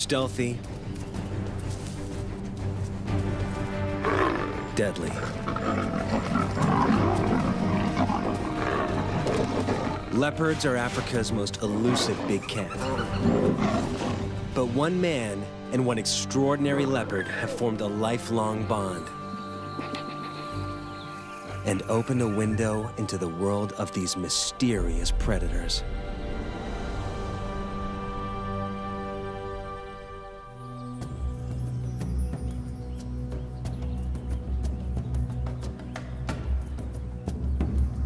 Stealthy. Deadly. Leopards are Africa's most elusive big cat. But one man and one extraordinary leopard have formed a lifelong bond and opened a window into the world of these mysterious predators.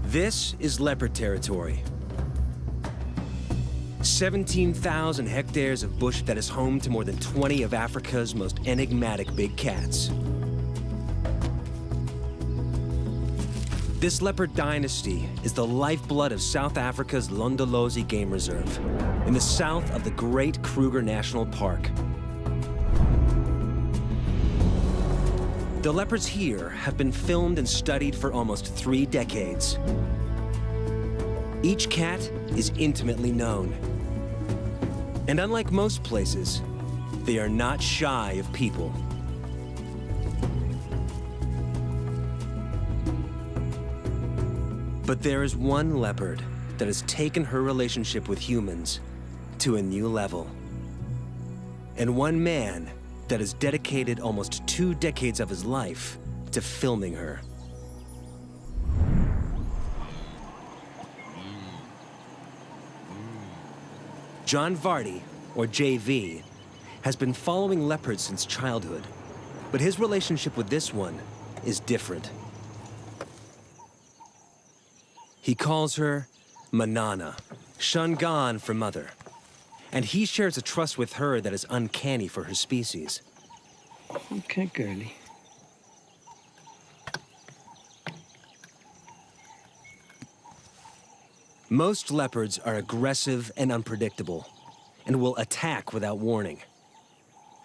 This is leopard territory. 17,000 hectares of bush that is home to more than 20 of Africa's most enigmatic big cats. This leopard dynasty is the lifeblood of South Africa's Londolozi Game Reserve, in the south of the Great Kruger National Park. The leopards here have been filmed and studied for almost 3 decades. Each cat is intimately known. And unlike most places, they are not shy of people. But there is one leopard that has taken her relationship with humans to a new level. And one man that has dedicated almost 2 decades of his life to filming her. John Vardy, or JV, has been following leopards since childhood, but his relationship with this one is different. He calls her Manana, Shangan for mother, and he shares a trust with her that is uncanny for her species. Okay, girlie. Most leopards are aggressive and unpredictable, and will attack without warning.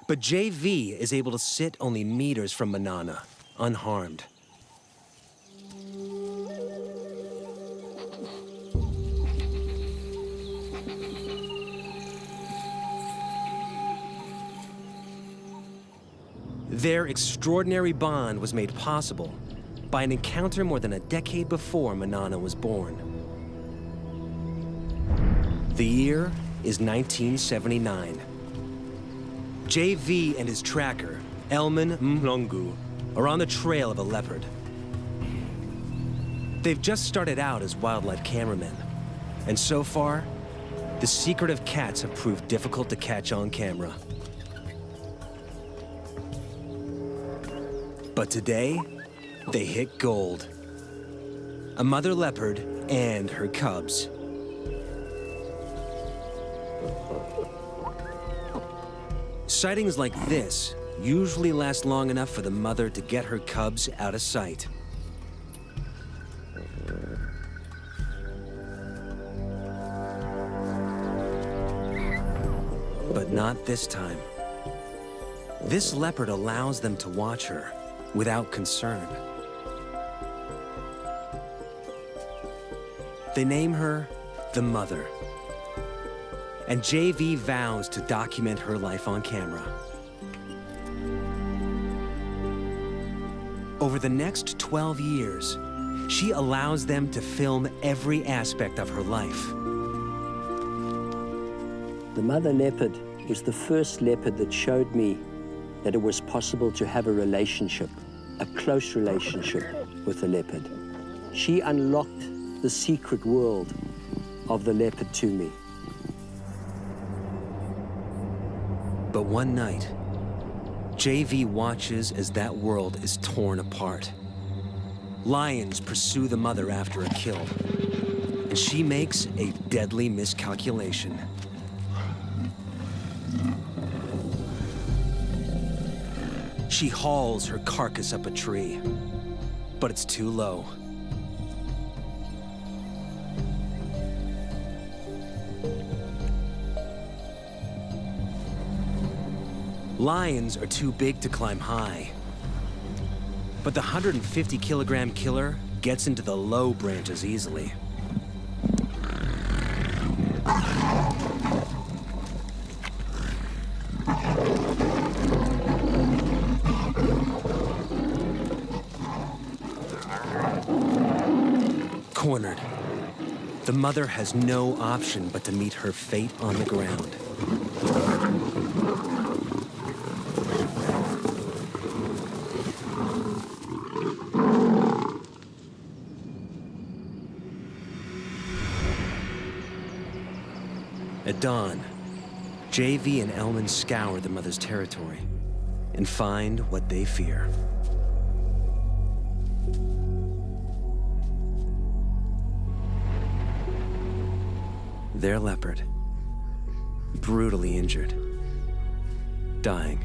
But JV is able to sit only meters from Manana, unharmed. Their extraordinary bond was made possible by an encounter more than a decade before Manana was born. The year is 1979. JV and his tracker, Elman Mlongu, are on the trail of a leopard. They've just started out as wildlife cameramen, and so far, the secretive cats have proved difficult to catch on camera. But today, they hit gold. A mother leopard and her cubs. Sightings like this usually last long enough for the mother to get her cubs out of sight. But not this time. This leopard allows them to watch her without concern. They name her the Mother. And JV vows to document her life on camera. Over the next 12 years, she allows them to film every aspect of her life. The mother leopard was the first leopard that showed me that it was possible to have a relationship, a close relationship with the leopard. She unlocked the secret world of the leopard to me. But one night, JV watches as that world is torn apart. Lions pursue the mother after a kill, and she makes a deadly miscalculation. She hauls her carcass up a tree, but it's too low. Lions are too big to climb high, but the 150-kilogram killer gets into the low branches easily. Cornered, the mother has no option but to meet her fate on the ground. At dawn, JV and Elman scour the mother's territory and find what they fear. Their leopard, brutally injured, dying.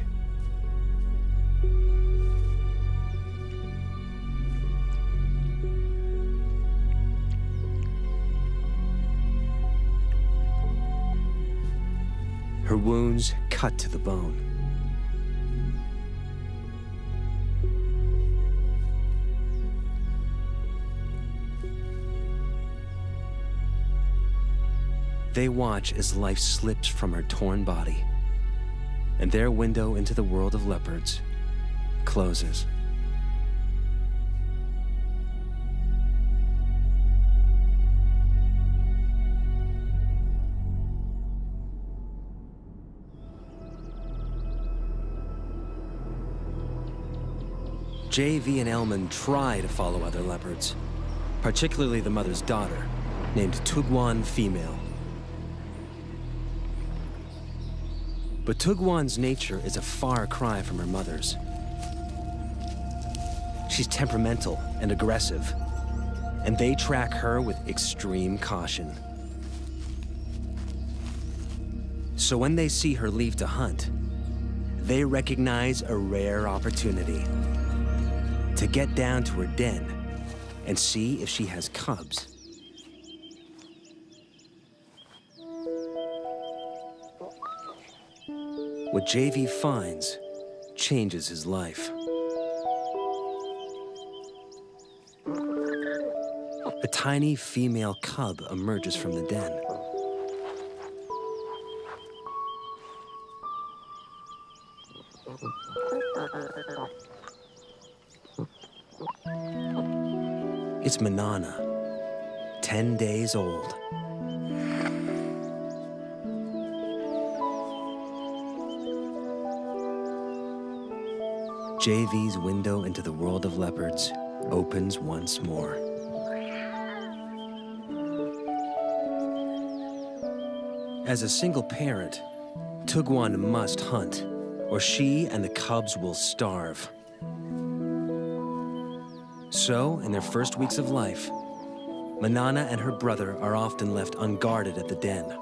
Her wounds cut to the bone. They watch as life slips from her torn body, and their window into the world of leopards closes. JV and Elman try to follow other leopards, particularly the mother's daughter, named Tugwan Female. But Tugwan's nature is a far cry from her mother's. She's temperamental and aggressive, and they track her with extreme caution. So when they see her leave to hunt, they recognize a rare opportunity to get down to her den and see if she has cubs. What JV finds changes his life. A tiny female cub emerges from the den. It's Manana, 10 days old. JV's window into the world of leopards opens once more. As a single parent, Tugwan must hunt, or she and the cubs will starve. So, in their first weeks of life, Manana and her brother are often left unguarded at the den.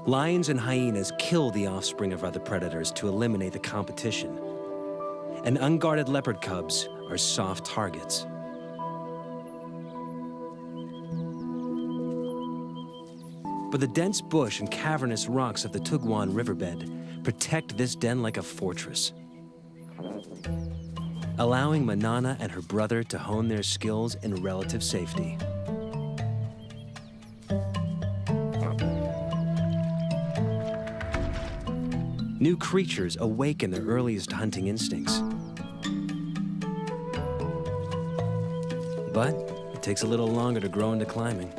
Lions and hyenas kill the offspring of other predators to eliminate the competition, and unguarded leopard cubs are soft targets. But the dense bush and cavernous rocks of the Tugwan riverbed protect this den like a fortress, allowing Manana and her brother to hone their skills in relative safety. New creatures awaken their earliest hunting instincts. But it takes a little longer to grow into climbing.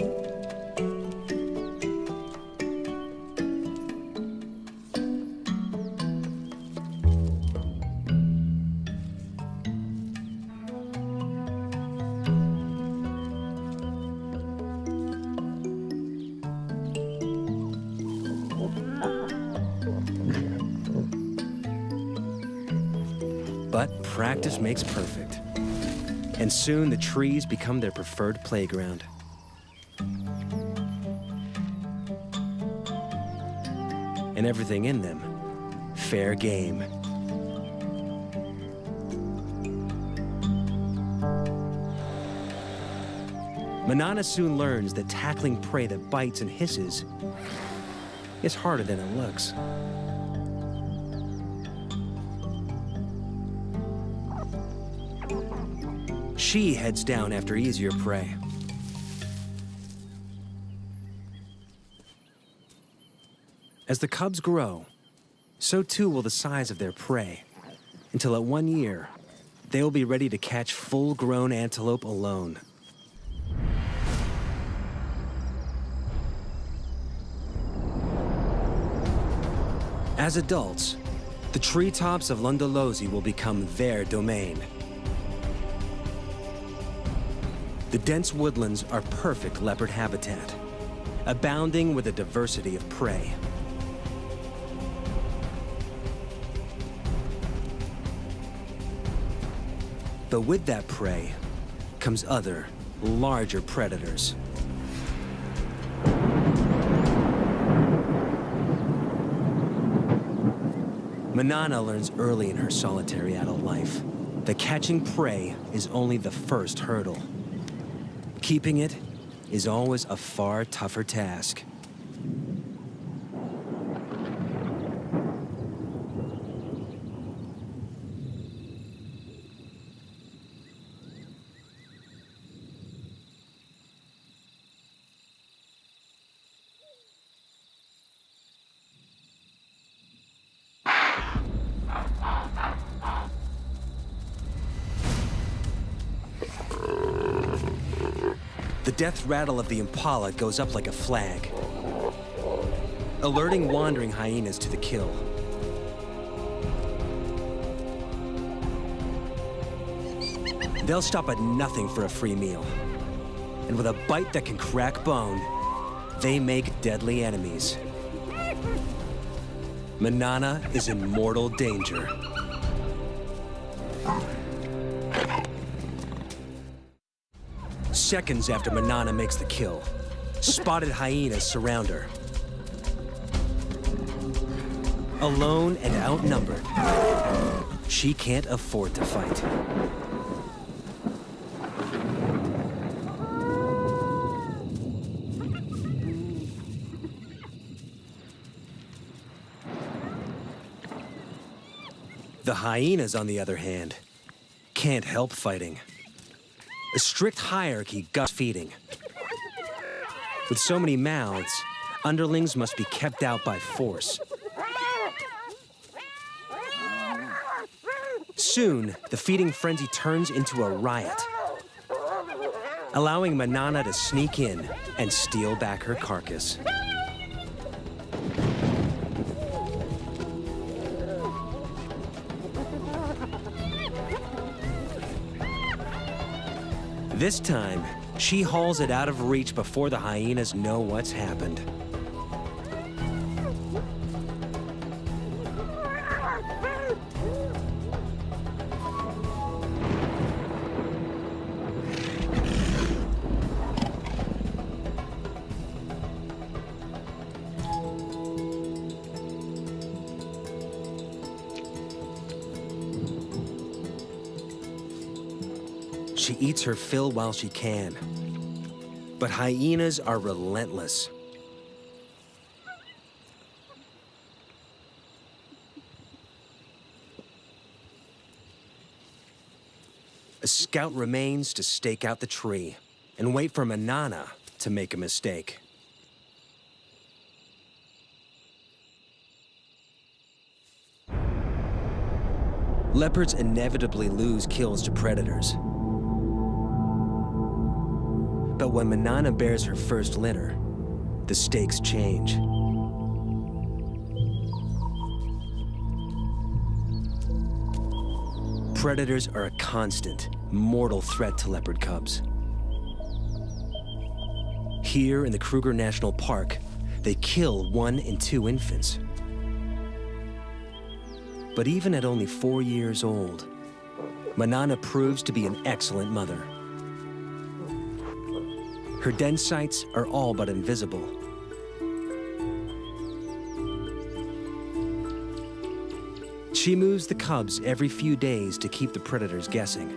But practice makes perfect. And soon the trees become their preferred playground. And everything in them, fair game. Manana soon learns that tackling prey that bites and hisses is harder than it looks. She heads down after easier prey. As the cubs grow, So too will the size of their prey, until at 1 year, they will be ready to catch full-grown antelope alone. As adults, the treetops of Londolozi will become their domain. The dense woodlands are perfect leopard habitat, abounding with a diversity of prey. But with that prey comes other, larger predators. Manana learns early in her solitary adult life that catching prey is only the first hurdle. Keeping it is always a far tougher task. The death rattle of the impala goes up like a flag, alerting wandering hyenas to the kill. They'll stop at nothing for a free meal. And with a bite that can crack bone, they make deadly enemies. Manana is in mortal danger. Seconds after Manana makes the kill, spotted hyenas surround her. Alone and outnumbered, she can't afford to fight. The hyenas, on the other hand, can't help fighting. A strict hierarchy guts feeding. With so many mouths, underlings must be kept out by force. Soon, the feeding frenzy turns into a riot, allowing Manana to sneak in and steal back her carcass. This time, she hauls it out of reach before the hyenas know what's happened. She eats her fill while she can. But hyenas are relentless. A scout remains to stake out the tree and wait for Manana to make a mistake. Leopards inevitably lose kills to predators. But when Manana bears her first litter, the stakes change. Predators are a constant, mortal threat to leopard cubs. Here in the Kruger National Park, they kill 1 in 2 infants. But even at only 4 years old, Manana proves to be an excellent mother. Her den sites are all but invisible. She moves the cubs every few days to keep the predators guessing.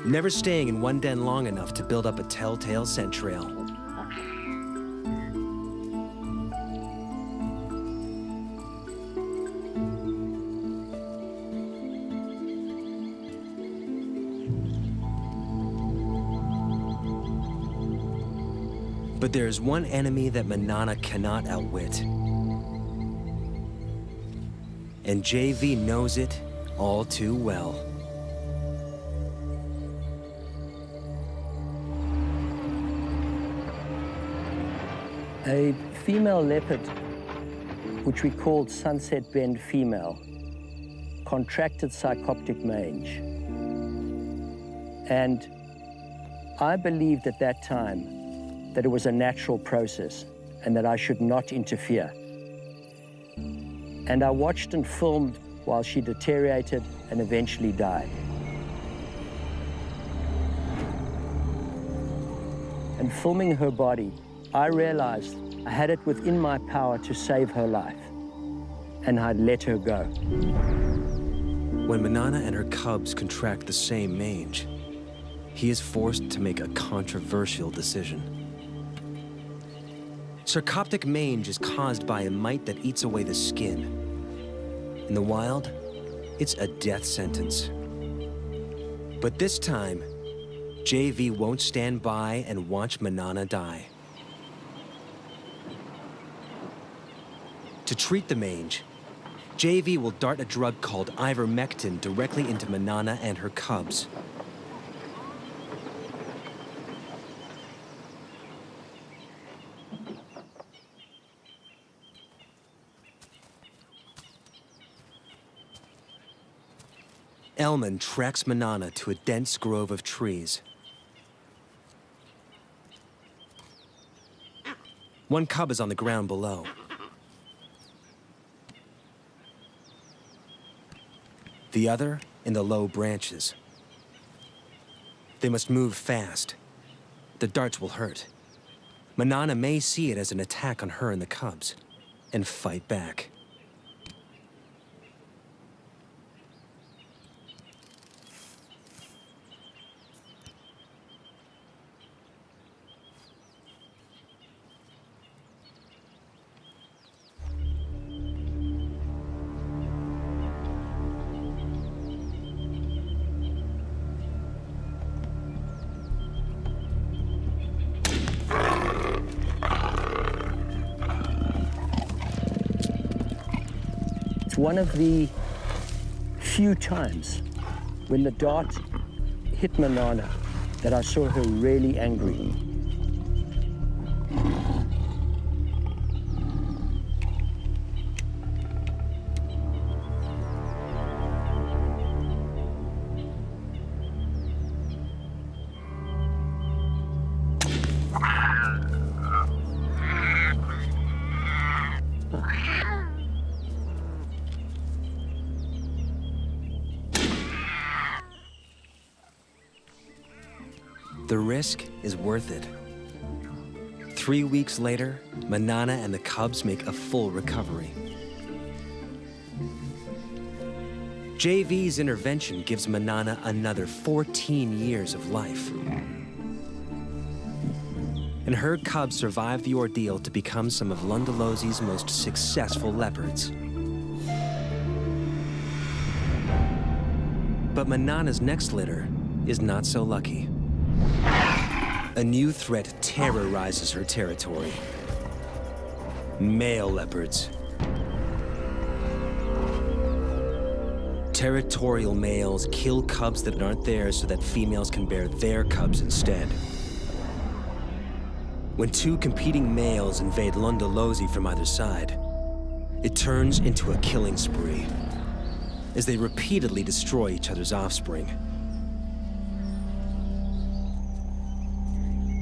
Never staying in one den long enough to build up a telltale scent trail. But there is one enemy that Manana cannot outwit. And JV knows it all too well. A female leopard, which we called Sunset Bend female, contracted psychoptic mange. And I believed at that time that it was a natural process and that I should not interfere. And I watched and filmed while she deteriorated and eventually died. And filming her body, I realized I had it within my power to save her life, and I'd let her go. When Manana and her cubs contract the same mange, he is forced to make a controversial decision. Sarcoptic mange is caused by a mite that eats away the skin. In the wild, it's a death sentence. But this time, JV won't stand by and watch Manana die. To treat the mange, JV will dart a drug called ivermectin directly into Manana and her cubs. Elman tracks Manana to a dense grove of trees. One cub is on the ground below. The other in the low branches. They must move fast. The darts will hurt. Manana may see it as an attack on her and the cubs, and fight back. It's one of the few times when the dart hit Manana that I saw her really angry. The risk is worth it. 3 weeks later, Manana and the cubs make a full recovery. JV's intervention gives Manana another 14 years of life. And her cubs survive the ordeal to become some of Lundalosi's most successful leopards. But Manana's next litter is not so lucky. A new threat terrorizes her territory. Male leopards. Territorial males kill cubs that aren't theirs so that females can bear their cubs instead. When two competing males invade Lundalosi from either side, it turns into a killing spree as they repeatedly destroy each other's offspring.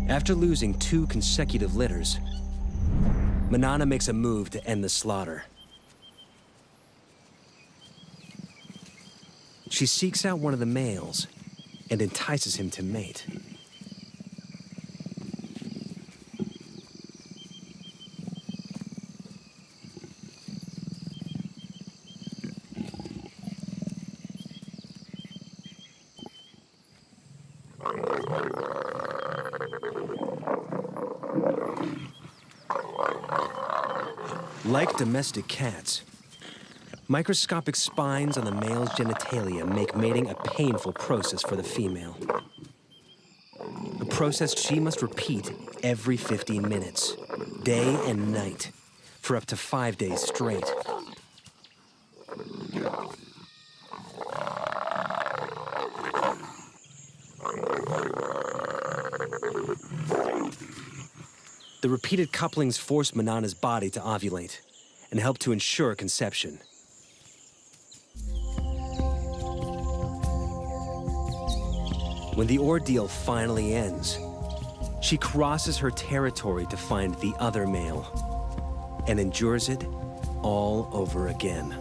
After losing 2 consecutive litters, Manana makes a move to end the slaughter. She seeks out one of the males and entices him to mate. Like domestic cats, microscopic spines on the male's genitalia make mating a painful process for the female. A process she must repeat every 15 minutes, day and night, for up to 5 days straight. The repeated couplings force Manana's body to ovulate and help to ensure conception. When the ordeal finally ends, she crosses her territory to find the other male and endures it all over again.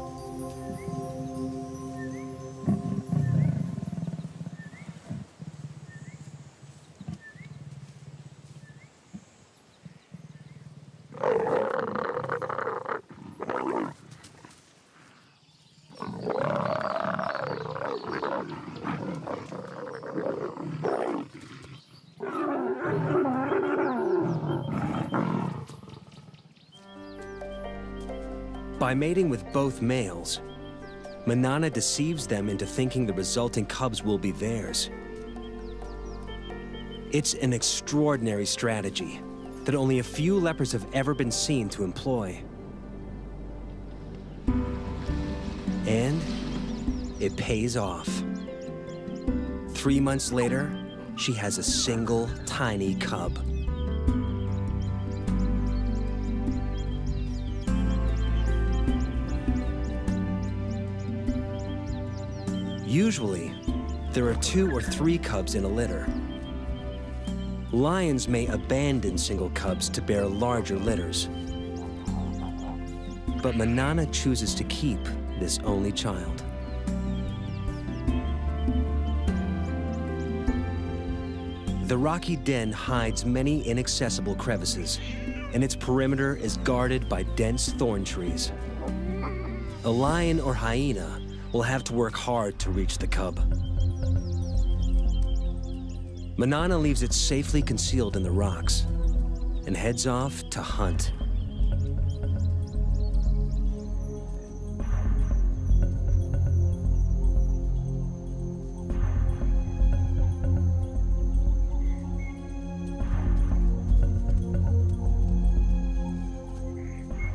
By mating with both males, Manana deceives them into thinking the resulting cubs will be theirs. It's an extraordinary strategy that only a few leopards have ever been seen to employ. And it pays off. 3 months later, she has a single tiny cub. Usually, there are 2 or 3 cubs in a litter. Lions may abandon single cubs to bear larger litters. But Manana chooses to keep this only child. The rocky den hides many inaccessible crevices, and its perimeter is guarded by dense thorn trees. A lion or hyena will have to work hard to reach the cub. Manana leaves it safely concealed in the rocks and heads off to hunt.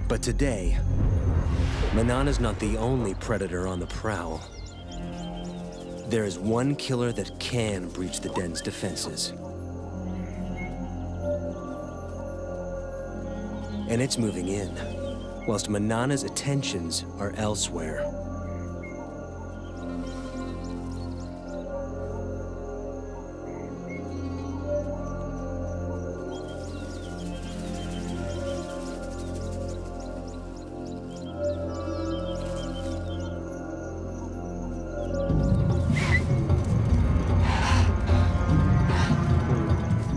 But today, Manana's not the only predator on the prowl. There is one killer that can breach the den's defenses. And it's moving in, whilst Manana's attentions are elsewhere.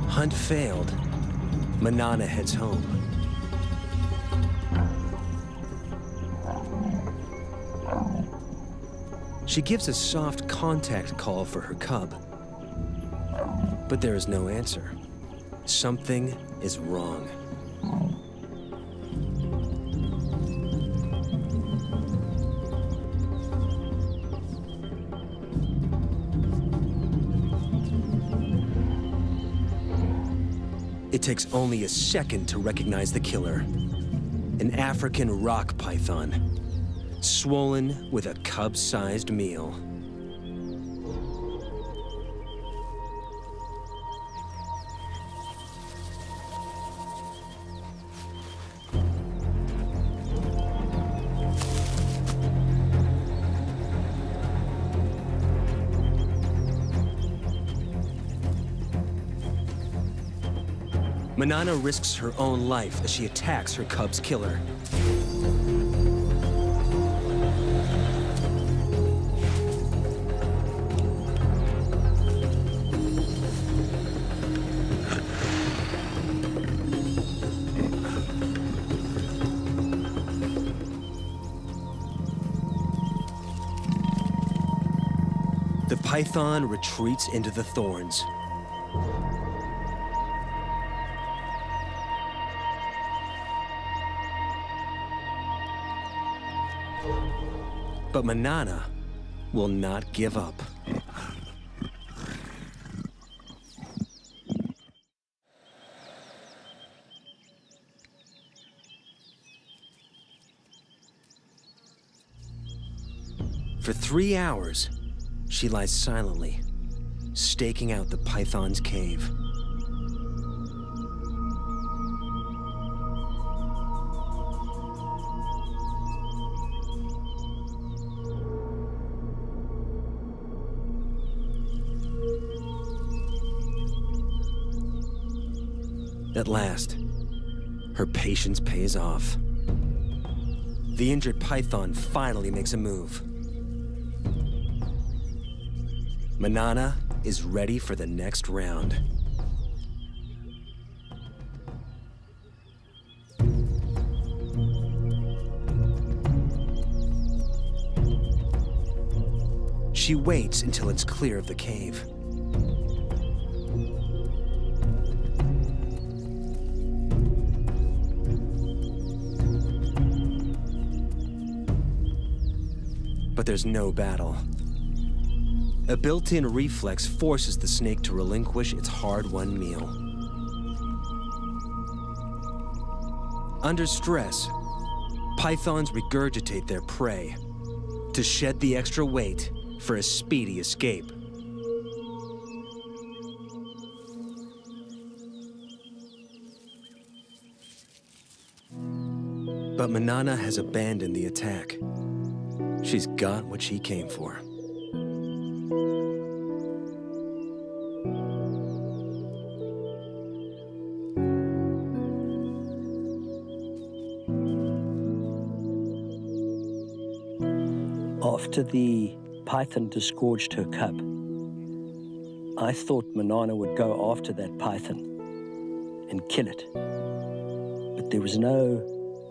Hunt failed, Manana heads home. She gives a soft contact call for her cub, but there is no answer. Something is wrong. It takes only a second to recognize the killer. An African rock python, swollen with a cub-sized meal. Manana risks her own life as she attacks her cub's killer. The python retreats into the thorns. But Manana will not give up. For 3 hours, she lies silently, staking out the python's cave. At last, her patience pays off. The injured python finally makes a move. Manana is ready for the next round. She waits until it's clear of the cave. But there's no battle. A built-in reflex forces the snake to relinquish its hard-won meal. Under stress, pythons regurgitate their prey to shed the extra weight for a speedy escape. But Manana has abandoned the attack. She's got what she came for. After the python disgorged her cub, I thought Manana would go after that python and kill it. But there was no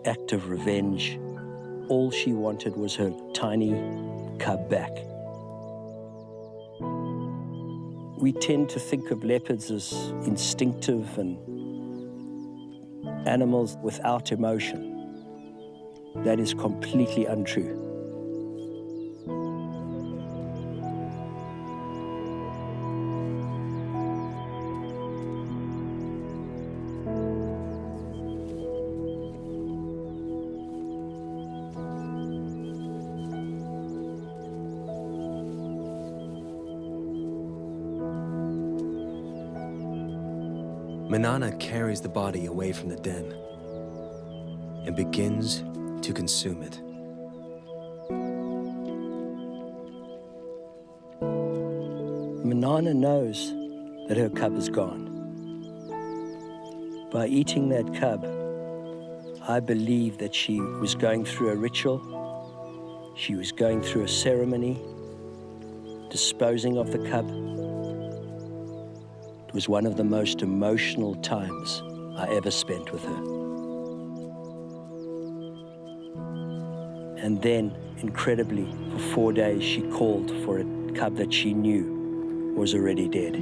act of revenge. All she wanted was her tiny cub back. We tend to think of leopards as instinctive and animals without emotion. That is completely untrue. Manana carries the body away from the den and begins to consume it. Manana knows that her cub is gone. By eating that cub, I believe that she was going through a ritual, she was going through a ceremony, disposing of the cub. It was one of the most emotional times I ever spent with her. And then, incredibly, for 4 days, she called for a cub that she knew was already dead.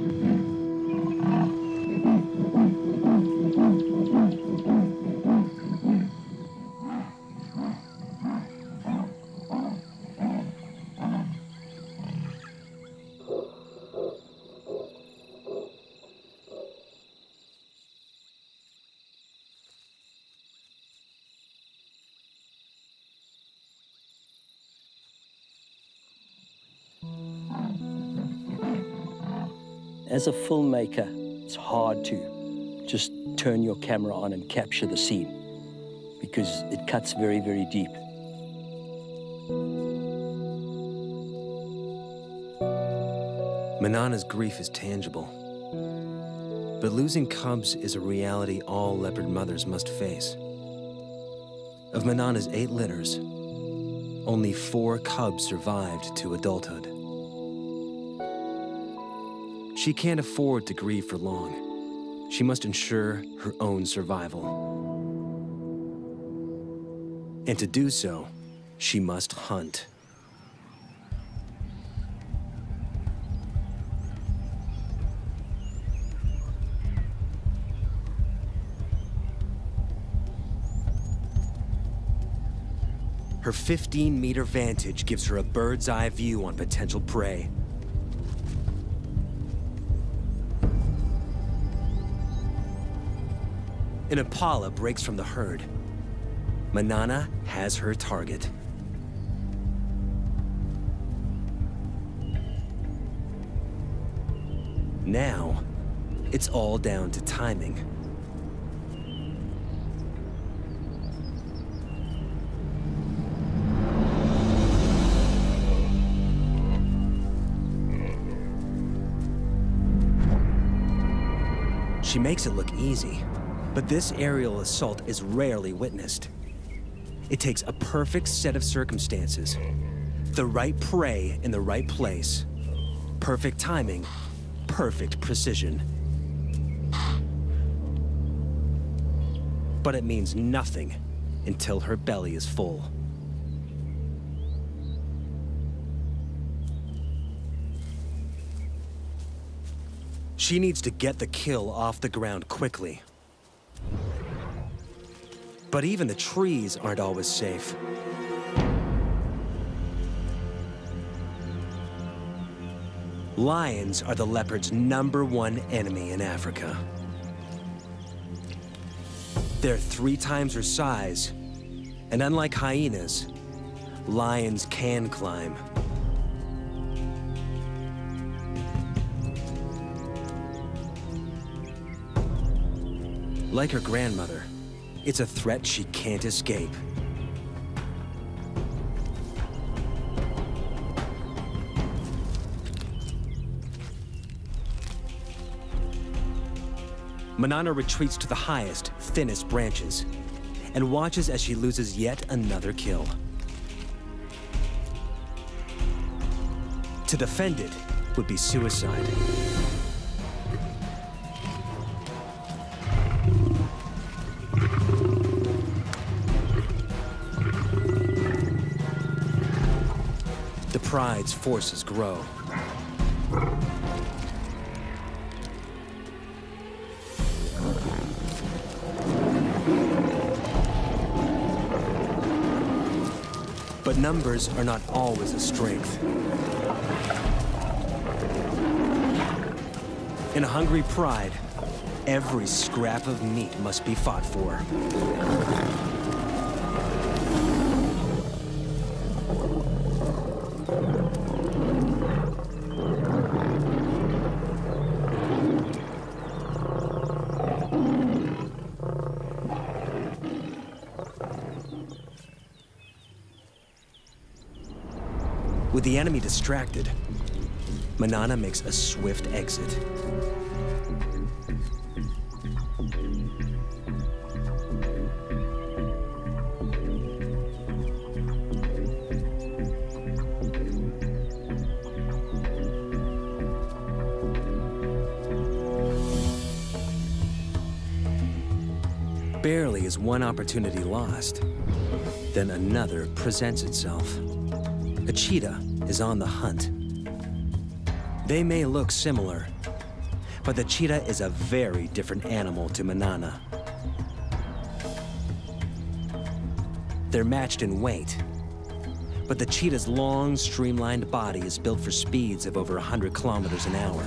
As a filmmaker, it's hard to just turn your camera on and capture the scene because it cuts very, very deep. Manana's grief is tangible, but losing cubs is a reality all leopard mothers must face. Of Manana's 8 litters, only 4 cubs survived to adulthood. She can't afford to grieve for long. She must ensure her own survival. And to do so, she must hunt. Her 15-meter vantage gives her a bird's-eye view on potential prey. An impala breaks from the herd. Manana has her target. Now, it's all down to timing. She makes it look easy, but this aerial assault is rarely witnessed. It takes a perfect set of circumstances, the right prey in the right place, perfect timing, perfect precision. But it means nothing until her belly is full. She needs to get the kill off the ground quickly. But even the trees aren't always safe. Lions are the leopard's #1 enemy in Africa. They're 3 times her size, and unlike hyenas, lions can climb. Like her grandmother, it's a threat she can't escape. Manana retreats to the highest, thinnest branches and watches as she loses yet another kill. To defend it would be suicide. The pride's forces grow. But numbers are not always a strength. In a hungry pride, every scrap of meat must be fought for. With the enemy distracted, Manana makes a swift exit. Barely is one opportunity lost, then another presents itself. A cheetah is on the hunt. They may look similar, but the cheetah is a very different animal to Manana. They're matched in weight, but the cheetah's long, streamlined body is built for speeds of over 100 kilometers an hour.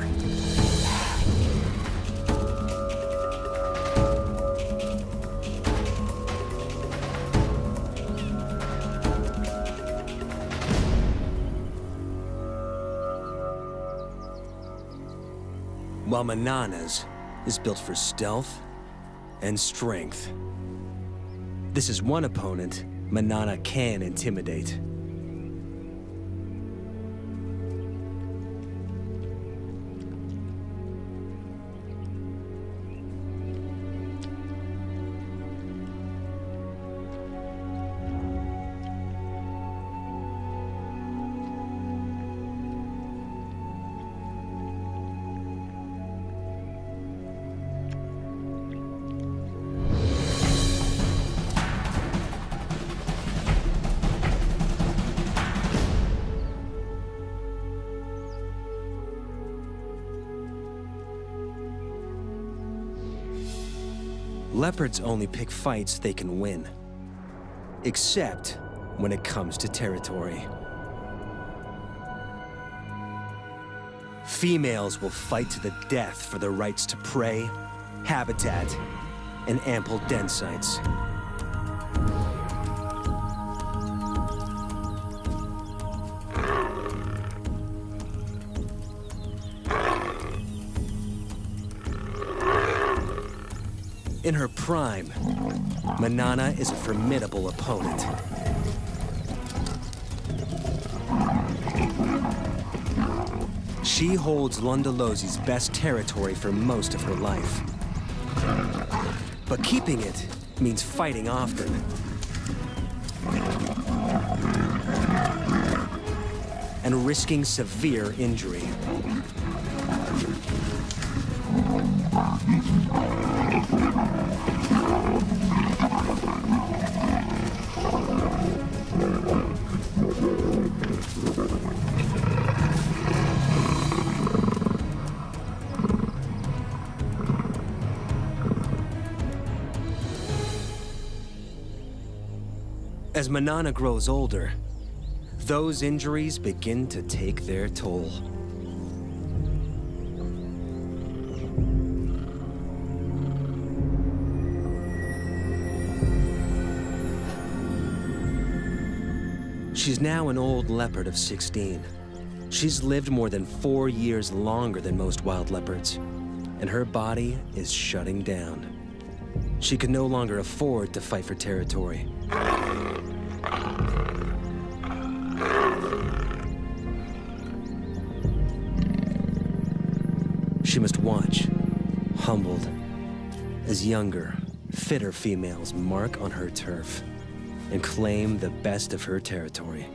While Manana's is built for stealth and strength. This is one opponent Manana can intimidate. Leopards only pick fights they can win, except when it comes to territory. Females will fight to the death for their rights to prey, habitat, and ample den sites. In her prime, Manana is a formidable opponent. She holds Lundalosi's best territory for most of her life. But keeping it means fighting often. And risking severe injury. As Manana grows older, those injuries begin to take their toll. She's now an old leopard of 16. She's lived more than 4 years longer than most wild leopards, and her body is shutting down. She can no longer afford to fight for territory. She must watch, humbled, as younger, fitter females mark on her turf and claim the best of her territory.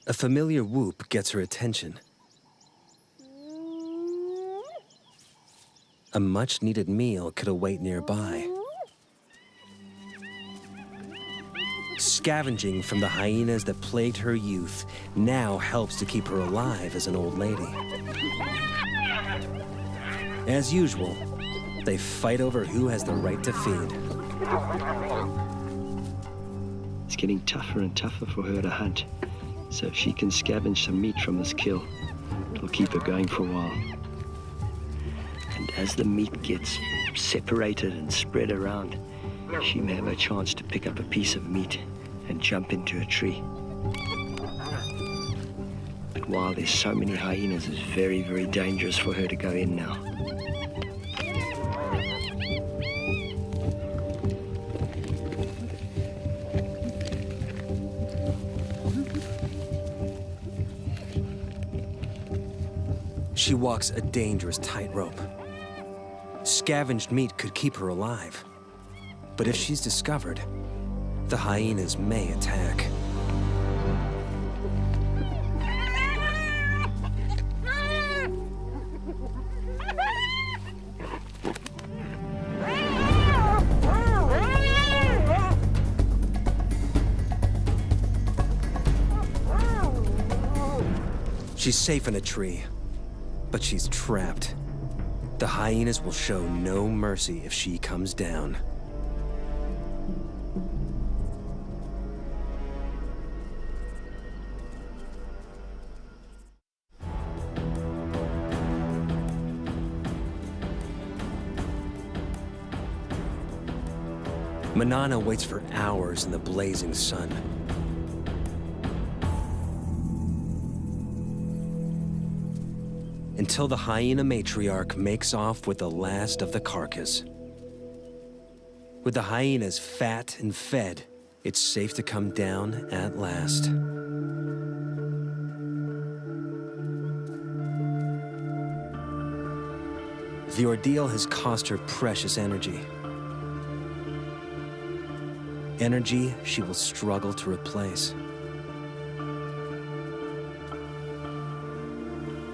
A familiar whoop gets her attention. A much-needed meal could await nearby. Scavenging from the hyenas that plagued her youth now helps to keep her alive as an old lady. As usual, they fight over who has the right to feed. It's getting tougher and tougher for her to hunt. So if she can scavenge some meat from this kill, it'll keep her going for a while. And as the meat gets separated and spread around, she may have a chance to pick up a piece of meat and jump into a tree. But while there's so many hyenas, it's very, very dangerous for her to go in now. She walks a dangerous tightrope. Scavenged meat could keep her alive. But if she's discovered, the hyenas may attack. She's safe in a tree, but she's trapped. The hyenas will show no mercy if she comes down. Manana waits for hours in the blazing sun. Until the hyena matriarch makes off with the last of the carcass. With the hyenas fat and fed, it's safe to come down at last. The ordeal has cost her precious energy. Energy she will struggle to replace.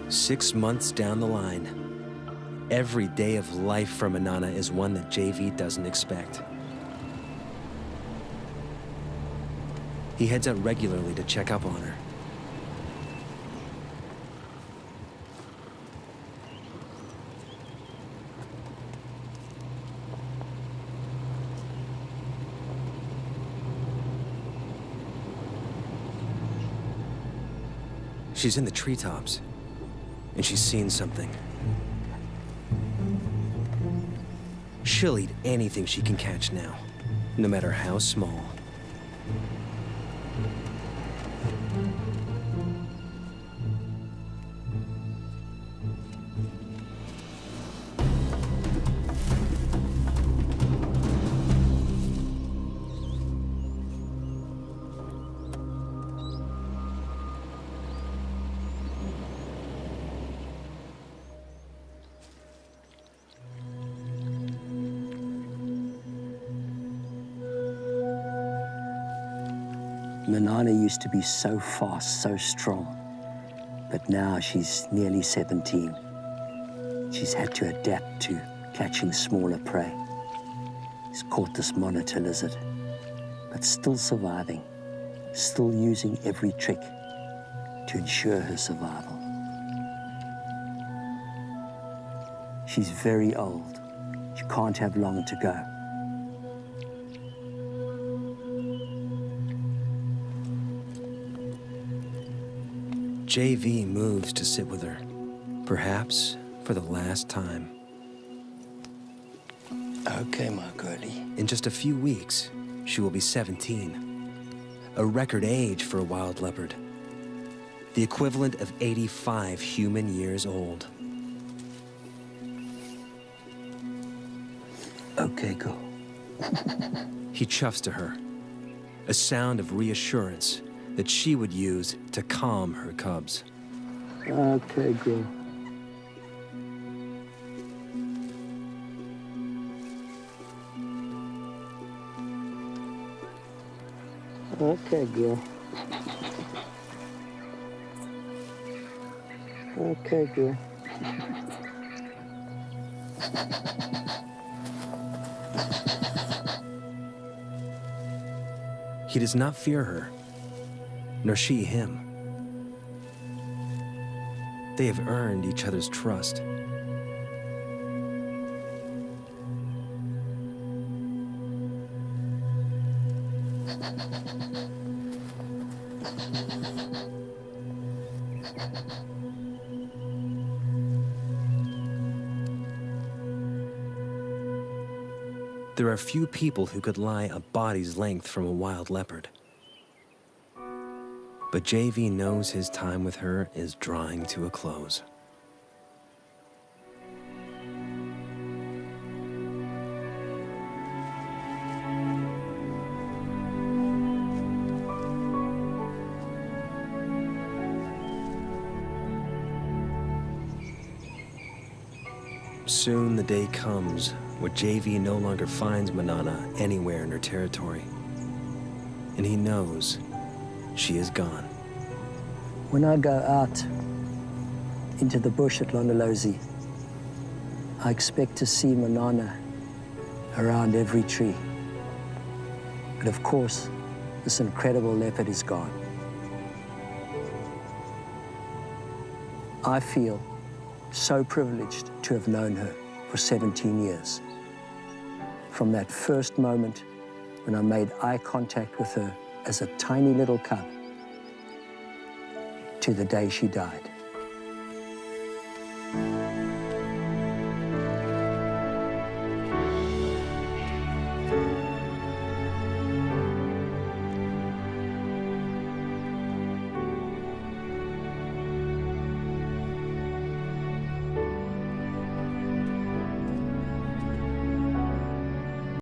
6 months down the line, every day of life for Manana is one that JV doesn't expect. He heads out regularly to check up on her. She's in the treetops, and she's seen something. She'll eat anything she can catch now, no matter how small. Manana used to be so fast, so strong, but now she's nearly 17. She's had to adapt to catching smaller prey. She's caught this monitor lizard, but still surviving, still using every trick to ensure her survival. She's very old. She can't have long to go. JV moves to sit with her, perhaps for the last time. Okay, my girlie. In just a few weeks, she will be 17, a record age for a wild leopard, the equivalent of 85 human years old. Okay, girl. He chuffs to her, a sound of reassurance that she would use to calm her cubs. Okay, girl. Okay, girl. Okay, girl. He does not fear her, nor she him. They have earned each other's trust. There are few people who could lie a body's length from a wild leopard. But JV knows his time with her is drawing to a close. Soon the day comes where JV no longer finds Manana anywhere in her territory. And he knows she is gone. When I go out into the bush at Londolozi, I expect to see Manana around every tree. But of course, this incredible leopard is gone. I feel so privileged to have known her for 17 years. From that first moment when I made eye contact with her as a tiny little cub, to the day she died.